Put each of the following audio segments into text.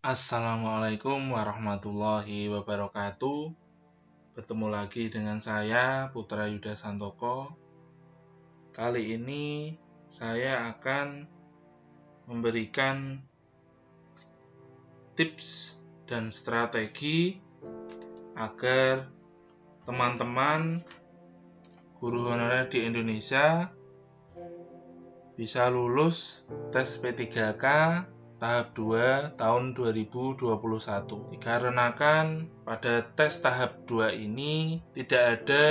Assalamualaikum warahmatullahi wabarakatuh. Bertemu lagi dengan saya Putra Yuda Santoko. Kali ini saya akan memberikan tips dan strategi agar teman-teman guru honorer di Indonesia bisa lulus tes P3K tahap 2 tahun 2021. Dikarenakan pada tes tahap 2 ini tidak ada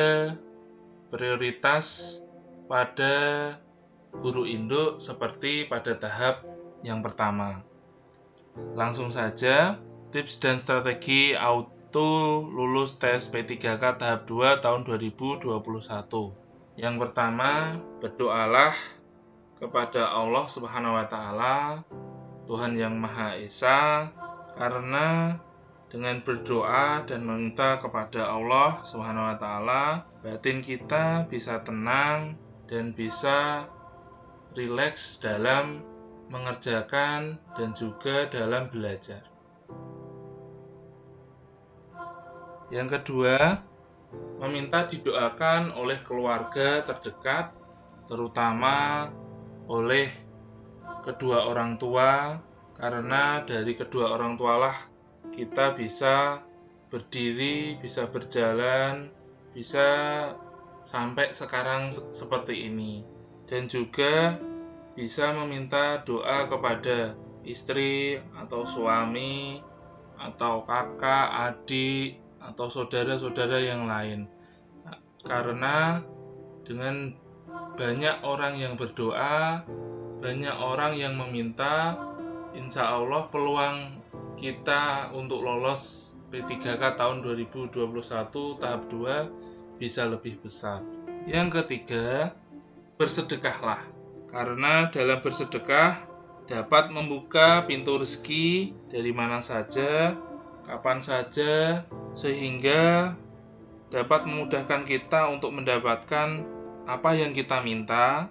prioritas pada guru induk seperti pada tahap yang pertama. Langsung saja tips dan strategi auto lulus tes P3K tahap 2 tahun 2021. Yang pertama, berdoalah kepada Allah Subhanahu wa taala, Tuhan yang Maha Esa, karena dengan berdoa dan meminta kepada Allah Subhanahu wa taala, batin kita bisa tenang dan bisa rileks dalam mengerjakan dan juga dalam belajar. Yang kedua, meminta didoakan oleh keluarga terdekat, terutama oleh kedua orang tua, karena dari kedua orang tualah kita bisa berdiri, bisa berjalan, bisa sampai sekarang seperti ini. Dan juga bisa meminta doa kepada istri atau suami atau kakak, adik atau saudara-saudara yang lain. Karena dengan banyak orang yang berdoa, banyak orang yang meminta, insya Allah peluang kita untuk lolos P3K tahun 2021 tahap 2 bisa lebih besar. Yang ketiga, bersedekahlah. Karena dalam bersedekah dapat membuka pintu rezeki dari mana saja, kapan saja, sehingga dapat memudahkan kita untuk mendapatkan apa yang kita minta,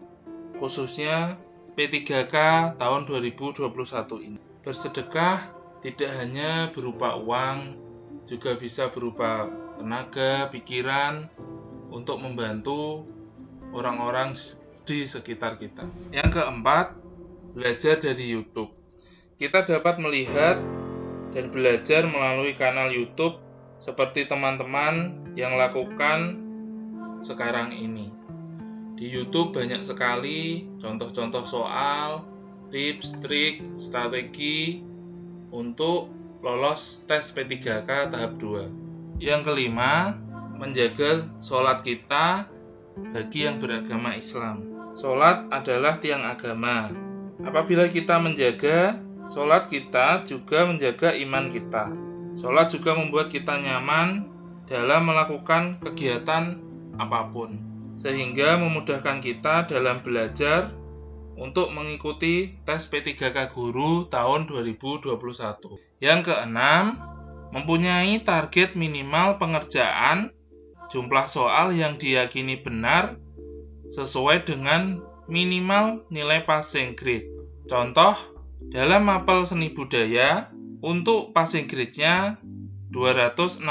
khususnya P3K tahun 2021 ini. Bersedekah tidak hanya berupa uang, juga bisa berupa tenaga, pikiran untuk membantu orang-orang di sekitar kita. Yang keempat, belajar dari YouTube. Kita dapat melihat dan belajar melalui kanal YouTube seperti teman-teman yang lakukan sekarang ini. Di YouTube banyak sekali contoh-contoh soal, tips, trik, strategi untuk lolos tes P3K tahap 2. Yang kelima, menjaga sholat kita bagi yang beragama Islam. Sholat adalah tiang agama. Apabila kita menjaga sholat, kita juga menjaga iman kita. Sholat juga membuat kita nyaman dalam melakukan kegiatan apapun, sehingga memudahkan kita dalam belajar untuk mengikuti tes P3K Guru tahun 2021. Yang keenam, mempunyai target minimal pengerjaan jumlah soal yang diyakini benar sesuai dengan minimal nilai passing grade. Contoh, dalam mapel seni budaya, untuk passing grade-nya 265.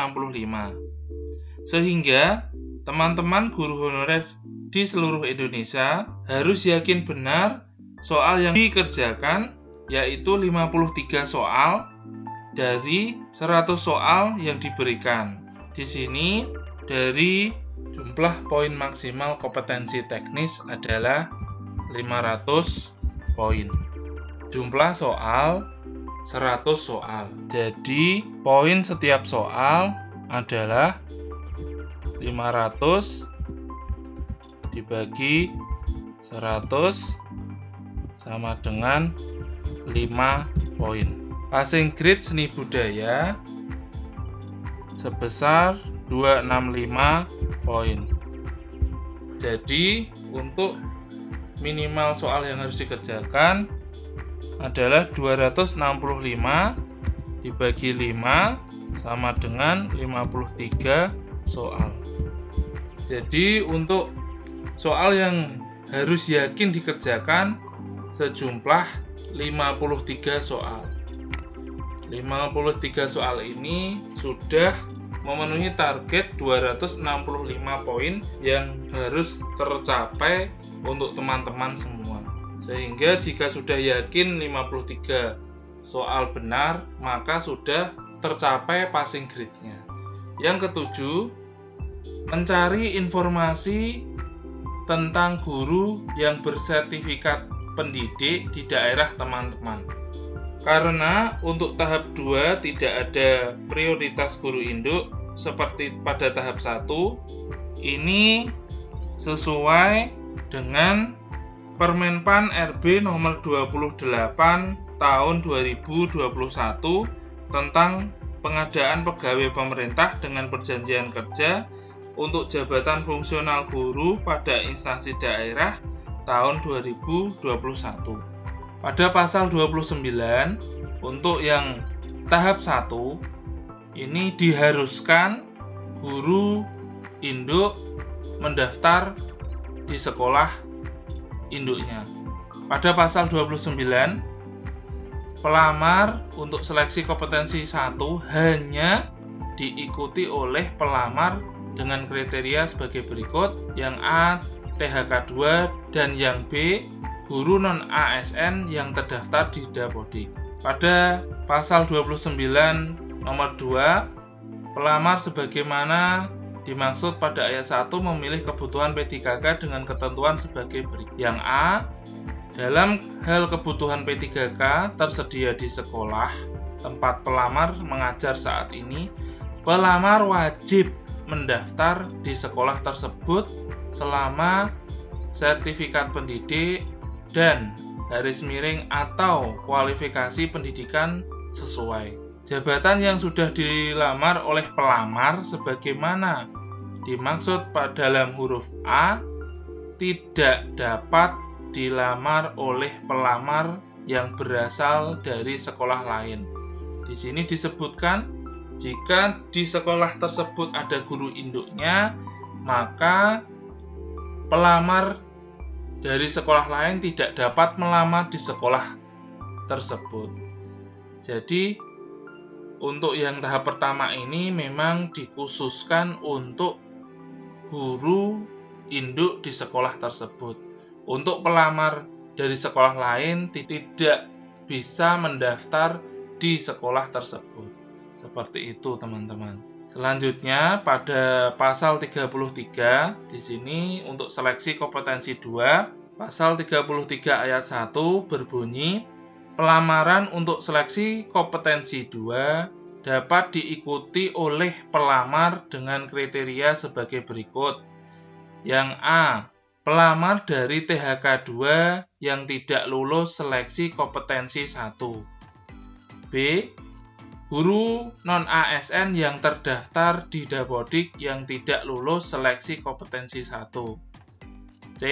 Sehingga teman-teman guru honorer di seluruh Indonesia harus yakin benar soal yang dikerjakan, yaitu 53 soal dari 100 soal yang diberikan. Di sini dari jumlah poin maksimal kompetensi teknis adalah 500 poin. Jumlah soal 100 soal. Jadi poin setiap soal adalah 500 dibagi 100 sama dengan 5 poin. Passing grade seni budaya sebesar 265 poin. Jadi untuk minimal soal yang harus dikerjakan adalah 265 dibagi 5 sama dengan 53 soal. Jadi untuk soal yang harus yakin dikerjakan sejumlah 53 soal. 53 soal ini sudah memenuhi target 265 poin yang harus tercapai untuk teman-teman semua. Sehingga jika sudah yakin 53 soal benar, maka sudah tercapai passing grade-nya. Yang ketujuh, mencari informasi tentang guru yang bersertifikat pendidik di daerah teman-teman. Karena untuk tahap 2 tidak ada prioritas guru induk seperti pada tahap 1, ini sesuai dengan Permenpan RB nomor 28 tahun 2021 tentang pengadaan pegawai pemerintah dengan perjanjian kerja untuk jabatan fungsional guru pada instansi daerah tahun 2021. Pada pasal 29, untuk yang tahap 1, ini diharuskan guru induk mendaftar di sekolah induknya. Pada pasal 29, pelamar untuk seleksi kompetensi 1 hanya diikuti oleh pelamar dengan kriteria sebagai berikut. Yang A, THK 2, dan yang B, guru non-ASN yang terdaftar di Dapodik. Pada pasal 29 nomor 2, pelamar sebagaimana dimaksud pada ayat 1 memilih kebutuhan P3K dengan ketentuan sebagai berikut. Yang A, dalam hal kebutuhan P3K tersedia di sekolah tempat pelamar mengajar saat ini, pelamar wajib mendaftar di sekolah tersebut selama sertifikat pendidik dan atau kualifikasi pendidikan sesuai. Jabatan yang sudah dilamar oleh pelamar sebagaimana dimaksud pada dalam huruf A tidak dapat dilamar oleh pelamar yang berasal dari sekolah lain. Di sini disebutkan jika di sekolah tersebut ada guru induknya, maka pelamar dari sekolah lain tidak dapat melamar di sekolah tersebut. Jadi, untuk yang tahap pertama ini memang dikhususkan untuk guru induk di sekolah tersebut. Untuk pelamar dari sekolah lain tidak bisa mendaftar di sekolah tersebut. Seperti itu, teman-teman. Selanjutnya pada pasal 33 di sini untuk seleksi kompetensi 2, pasal 33 ayat 1 berbunyi, pelamaran untuk seleksi kompetensi 2 dapat diikuti oleh pelamar dengan kriteria sebagai berikut. Yang A, pelamar dari THK 2 yang tidak lulus seleksi kompetensi 1. B, guru non-ASN yang terdaftar di Dapodik yang tidak lulus seleksi kompetensi 1. C,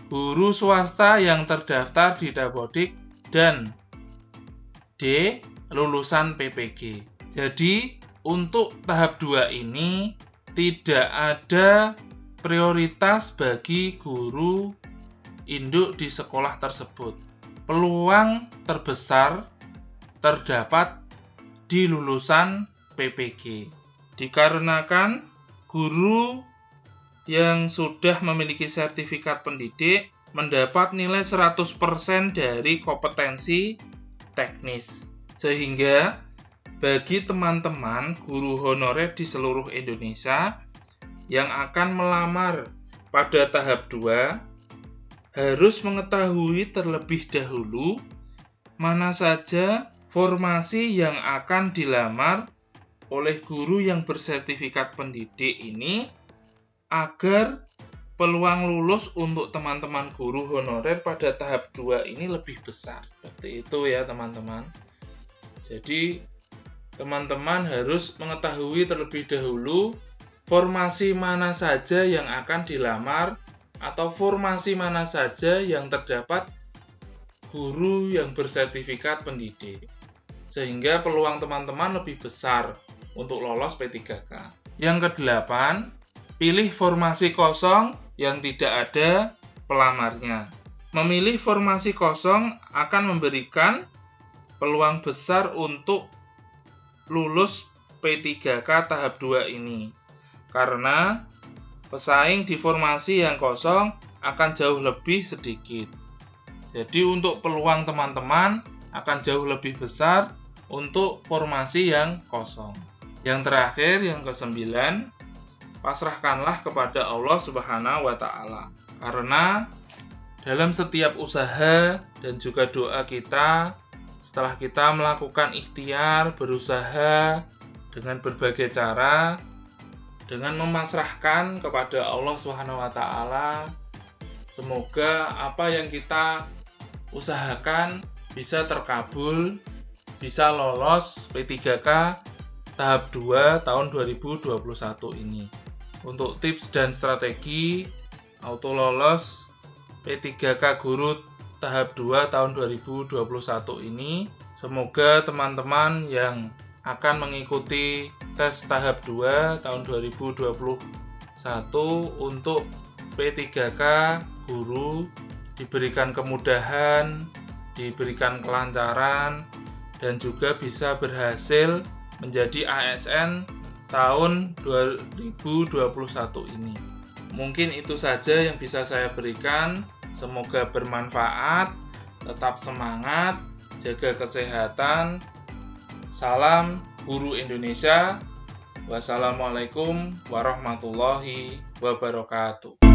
guru swasta yang terdaftar di Dapodik dan D, lulusan PPG. Jadi, untuk tahap 2 ini tidak ada prioritas bagi guru induk di sekolah tersebut. Peluang terbesar terdapat di lulusan PPG. Dikarenakan guru yang sudah memiliki sertifikat pendidik mendapat nilai 100% dari kompetensi teknis. Sehingga bagi teman-teman guru honorer di seluruh Indonesia yang akan melamar pada tahap 2 harus mengetahui terlebih dahulu mana saja formasi yang akan dilamar oleh guru yang bersertifikat pendidik ini agar peluang lulus untuk teman-teman guru honorer pada tahap 2 ini lebih besar. Seperti itu ya teman-teman. Jadi teman-teman harus mengetahui terlebih dahulu formasi mana saja yang akan dilamar atau formasi mana saja yang terdapat guru yang bersertifikat pendidik. Sehingga peluang teman-teman lebih besar untuk lolos P3K. Yang ke-8, pilih formasi kosong yang tidak ada pelamarnya. Memilih formasi kosong akan memberikan peluang besar untuk lulus P3K tahap 2 ini. Karena pesaing di formasi yang kosong akan jauh lebih sedikit. Jadi untuk peluang teman-teman akan jauh lebih besar untuk formasi yang kosong. Yang terakhir, yang ke-9, pasrahkanlah kepada Allah Subhanahu wa Ta'ala. Karena dalam setiap usaha dan juga doa kita, setelah kita melakukan ikhtiar, berusaha dengan berbagai cara, dengan memasrahkan kepada Allah Subhanahu wa Ta'ala, semoga apa yang kita usahakan bisa terkabul, bisa lolos P3K tahap 2 tahun 2021 ini. Untuk tips dan strategi auto lolos P3K Guru tahap 2 tahun 2021 ini, semoga teman-teman yang akan mengikuti tes tahap 2 tahun 2021 untuk P3K Guru diberikan kemudahan, diberikan kelancaran, dan juga bisa berhasil menjadi ASN tahun 2021 ini. Mungkin itu saja yang bisa saya berikan. Semoga bermanfaat, tetap semangat, jaga kesehatan. Salam Guru Indonesia. Wassalamualaikum warahmatullahi wabarakatuh.